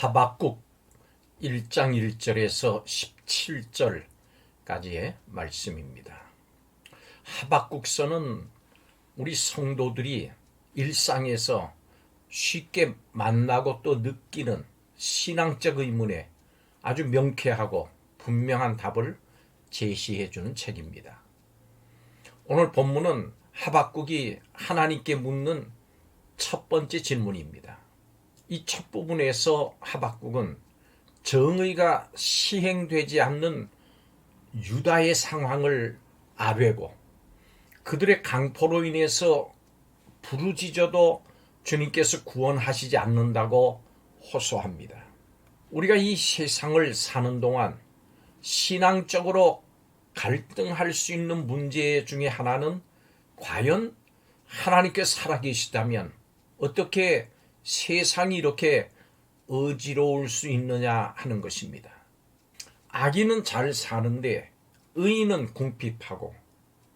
하박국 1장 1절에서 17절까지의 말씀입니다. 하박국서는 우리 성도들이 일상에서 쉽게 만나고 또 느끼는 신앙적 의문에 아주 명쾌하고 분명한 답을 제시해 주는 책입니다. 오늘 본문은 하박국이 하나님께 묻는 첫 번째 질문입니다. 이 첫 부분에서 하박국은 정의가 시행되지 않는 유다의 상황을 아뢰고 그들의 강포로 인해서 부르짖어도 주님께서 구원하시지 않는다고 호소합니다. 우리가 이 세상을 사는 동안 신앙적으로 갈등할 수 있는 문제 중에 하나는 과연 하나님께서 살아계시다면 어떻게 세상이 이렇게 어지러울 수 있느냐 하는 것입니다. 악인은 잘 사는데 의인은 궁핍하고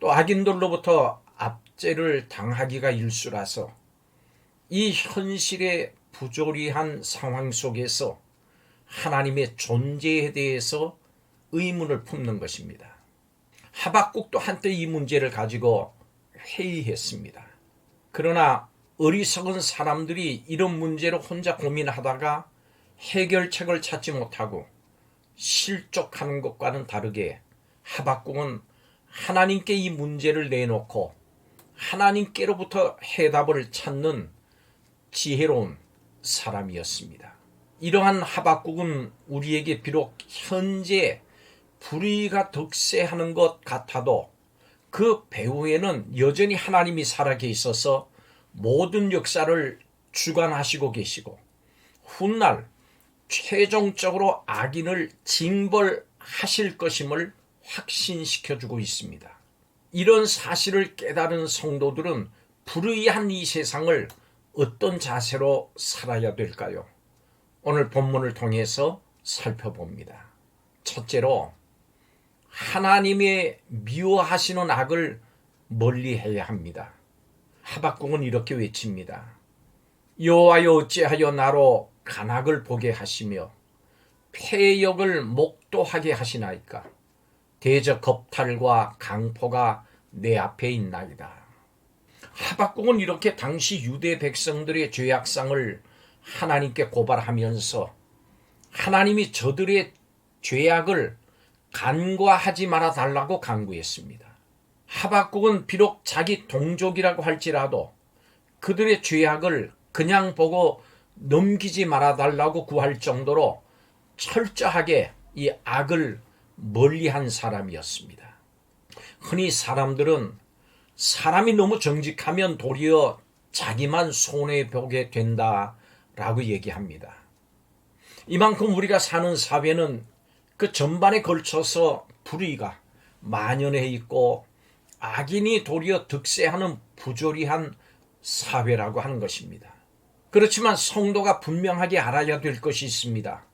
또 악인들로부터 압제를 당하기가 일쑤라서 이 현실의 부조리한 상황 속에서 하나님의 존재에 대해서 의문을 품는 것입니다. 하박국도 한때 이 문제를 가지고 회의했습니다. 그러나 어리석은 사람들이 이런 문제를 혼자 고민하다가 해결책을 찾지 못하고 실족하는 것과는 다르게 하박국은 하나님께 이 문제를 내놓고 하나님께로부터 해답을 찾는 지혜로운 사람이었습니다. 이러한 하박국은 우리에게 비록 현재 불의가 득세하는 것 같아도 그 배후에는 여전히 하나님이 살아계셔서 모든 역사를 주관하시고 계시고 훗날 최종적으로 악인을 징벌하실 것임을 확신시켜주고 있습니다. 이런 사실을 깨달은 성도들은 불의한 이 세상을 어떤 자세로 살아야 될까요? 오늘 본문을 통해서 살펴봅니다. 첫째로 하나님의 미워하시는 악을 멀리해야 합니다. 하박국은 이렇게 외칩니다. 여호와여 어찌하여 나로 간악을 보게 하시며 폐역을 목도하게 하시나이까. 대저 겁탈과 강포가 내 앞에 있나이다. 하박국은 이렇게 당시 유대 백성들의 죄악상을 하나님께 고발하면서 하나님이 저들의 죄악을 간과하지 말아 달라고 간구했습니다. 하박국은 비록 자기 동족이라고 할지라도 그들의 죄악을 그냥 보고 넘기지 말아 달라고 구할 정도로 철저하게 이 악을 멀리한 사람이었습니다. 흔히 사람들은 사람이 너무 정직하면 도리어 자기만 손해보게 된다라고 얘기합니다. 이만큼 우리가 사는 사회는 그 전반에 걸쳐서 불의가 만연해 있고 악인이 도리어 득세하는 부조리한 사회라고 하는 것입니다. 그렇지만 성도가 분명하게 알아야 될 것이 있습니다.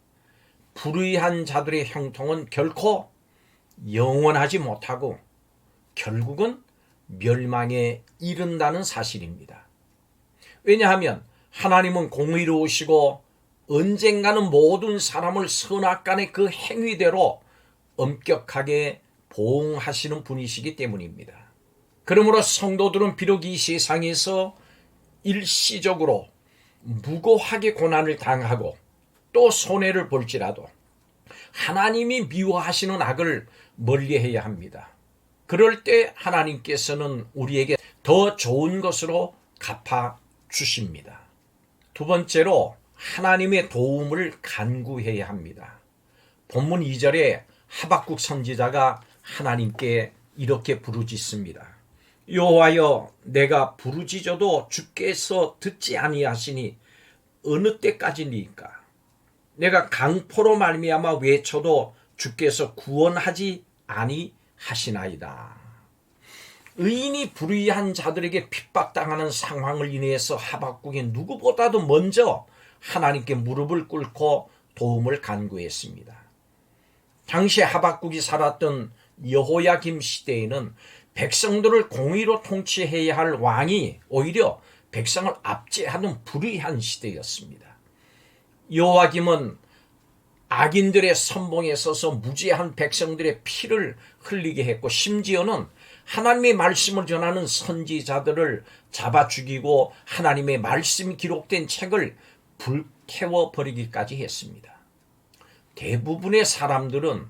불의한 자들의 형통은 결코 영원하지 못하고 결국은 멸망에 이른다는 사실입니다. 왜냐하면 하나님은 공의로우시고 언젠가는 모든 사람을 선악간의 그 행위대로 엄격하게 보응하시는 분이시기 때문입니다. 그러므로 성도들은 비록 이 세상에서 일시적으로 무고하게 고난을 당하고 또 손해를 볼지라도 하나님이 미워하시는 악을 멀리해야 합니다. 그럴 때 하나님께서는 우리에게 더 좋은 것으로 갚아주십니다. 두 번째로 하나님의 도움을 간구해야 합니다. 본문 2절에 하박국 선지자가 하나님께 이렇게 부르짖습니다. 여호와여 내가 부르짖어도 주께서 듣지 아니하시니 어느 때까지니까. 내가 강포로 말미암아 외쳐도 주께서 구원하지 아니하시나이다. 의인이 불의한 자들에게 핍박당하는 상황을 인해서 하박국이 누구보다도 먼저 하나님께 무릎을 꿇고 도움을 간구했습니다. 당시 하박국이 살았던 여호야김 시대에는 백성들을 공의로 통치해야 할 왕이 오히려 백성을 압제하는 불의한 시대였습니다. 요아김은 악인들의 선봉에 서서 무지한 백성들의 피를 흘리게 했고, 심지어는 하나님의 말씀을 전하는 선지자들을 잡아 죽이고 하나님의 말씀이 기록된 책을 불태워 버리기까지 했습니다. 대부분의 사람들은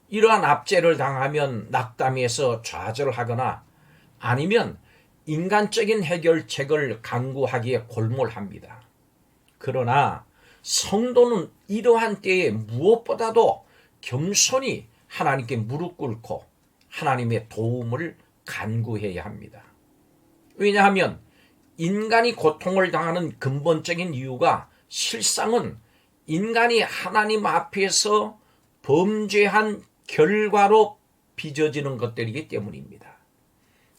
이러한 압제를 당하면 낙담해서 좌절하거나 아니면 인간적인 해결책을 강구하기에 골몰합니다. 그러나 성도는 이러한 때에 무엇보다도 겸손히 하나님께 무릎 꿇고 하나님의 도움을 간구해야 합니다. 왜냐하면 인간이 고통을 당하는 근본적인 이유가 실상은 인간이 하나님 앞에서 범죄한 결과로 빚어지는 것들이기 때문입니다.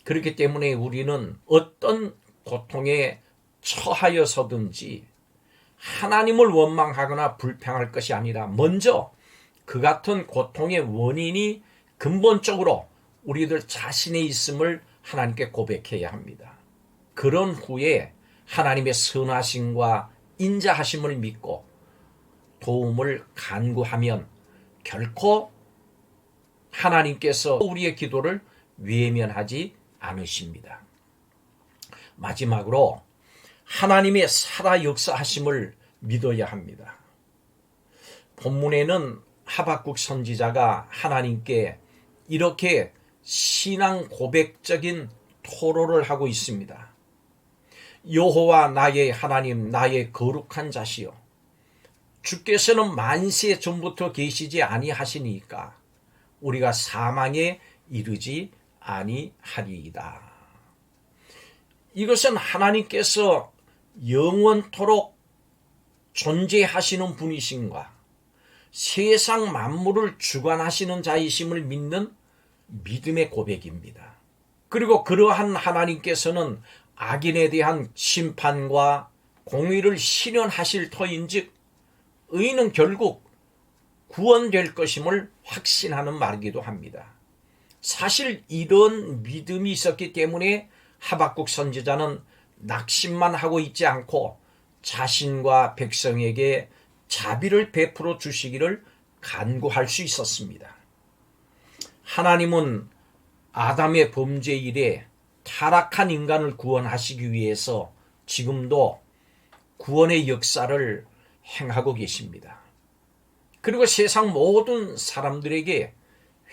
그렇기 때문에 우리는 어떤 고통에 처하여서든지 하나님을 원망하거나 불평할 것이 아니라 먼저 그 같은 고통의 원인이 근본적으로 우리들 자신에 있음을 하나님께 고백해야 합니다. 그런 후에 하나님의 선하심과 인자하심을 믿고 도움을 간구하면 결코 하나님께서 우리의 기도를 외면하지 않으십니다. 마지막으로 하나님의 살아 역사하심을 믿어야 합니다. 본문에는 하박국 선지자가 하나님께 이렇게 신앙 고백적인 토로를 하고 있습니다. 여호와 나의 하나님, 나의 거룩한 자시여, 주께서는 만세 전부터 계시지 아니하시니까 우리가 사망에 이르지 아니하리이다. 이것은 하나님께서 영원토록 존재하시는 분이신가, 세상 만물을 주관하시는 자이심을 믿는 믿음의 고백입니다. 그리고 그러한 하나님께서는 악인에 대한 심판과 공의를 실현하실 터인즉 의인은 결국 구원될 것임을 확신하는 말이기도 합니다. 사실 이런 믿음이 있었기 때문에 하박국 선지자는 낙심만 하고 있지 않고 자신과 백성에게 자비를 베풀어 주시기를 간구할 수 있었습니다. 하나님은 아담의 범죄 이래 타락한 인간을 구원하시기 위해서 지금도 구원의 역사를 행하고 계십니다. 그리고 세상 모든 사람들에게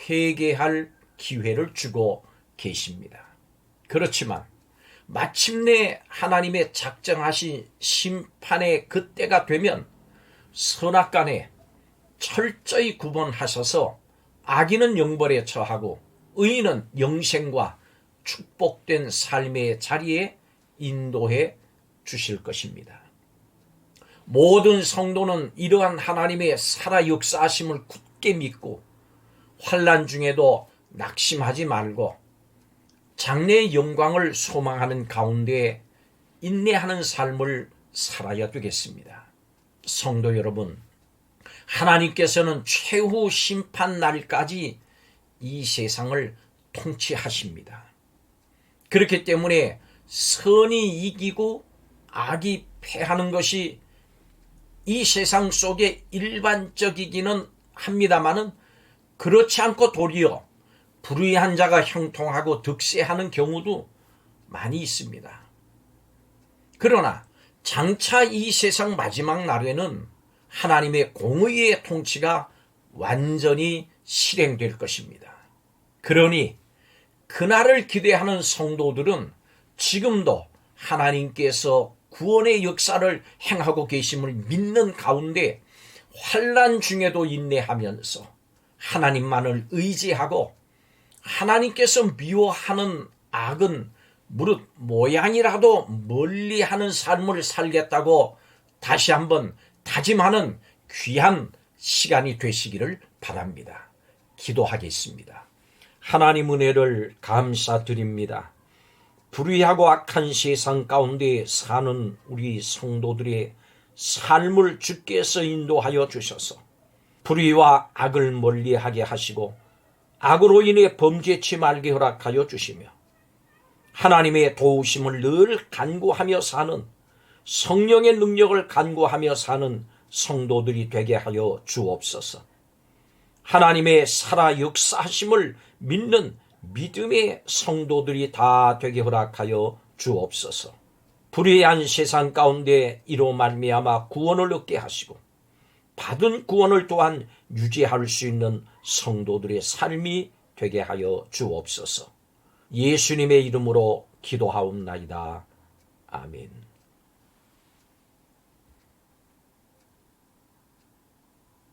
회개할 기회를 주고 계십니다. 그렇지만 마침내 하나님의 작정하신 심판의 그때가 되면 선악간에 철저히 구분하셔서 악인은 영벌에 처하고 의인은 영생과 축복된 삶의 자리에 인도해 주실 것입니다. 모든 성도는 이러한 하나님의 살아 역사하심을 굳게 믿고 환난 중에도 낙심하지 말고 장래의 영광을 소망하는 가운데 인내하는 삶을 살아야 되겠습니다. 성도 여러분, 하나님께서는 최후 심판 날까지 이 세상을 통치하십니다. 그렇기 때문에 선이 이기고 악이 패하는 것이 이 세상 속에 일반적이기는 합니다마는 그렇지 않고 도리어 불의한 자가 형통하고 득세하는 경우도 많이 있습니다. 그러나 장차 이 세상 마지막 날에는 하나님의 공의의 통치가 완전히 실행될 것입니다. 그러니 그날을 기대하는 성도들은 지금도 하나님께서 구원의 역사를 행하고 계심을 믿는 가운데 환난 중에도 인내하면서 하나님만을 의지하고 하나님께서 미워하는 악은 무릇 모양이라도 멀리하는 삶을 살겠다고 다시 한번 다짐하는 귀한 시간이 되시기를 바랍니다. 기도하겠습니다. 하나님 은혜를 감사드립니다. 불의하고 악한 세상 가운데 사는 우리 성도들의 삶을 주께서 인도하여 주셔서 불의와 악을 멀리하게 하시고 악으로 인해 범죄치 말게 허락하여 주시며 하나님의 도우심을 늘 간구하며 사는 성령의 능력을 간구하며 사는 성도들이 되게 하여 주옵소서. 하나님의 살아 역사하심을 믿는 믿음의 성도들이 다 되게 허락하여 주옵소서. 불의한 세상 가운데 이로 말미암아 구원을 얻게 하시고 받은 구원을 또한 유지할 수 있는 성도들의 삶이 되게 하여 주옵소서. 예수님의 이름으로 기도하옵나이다. 아멘.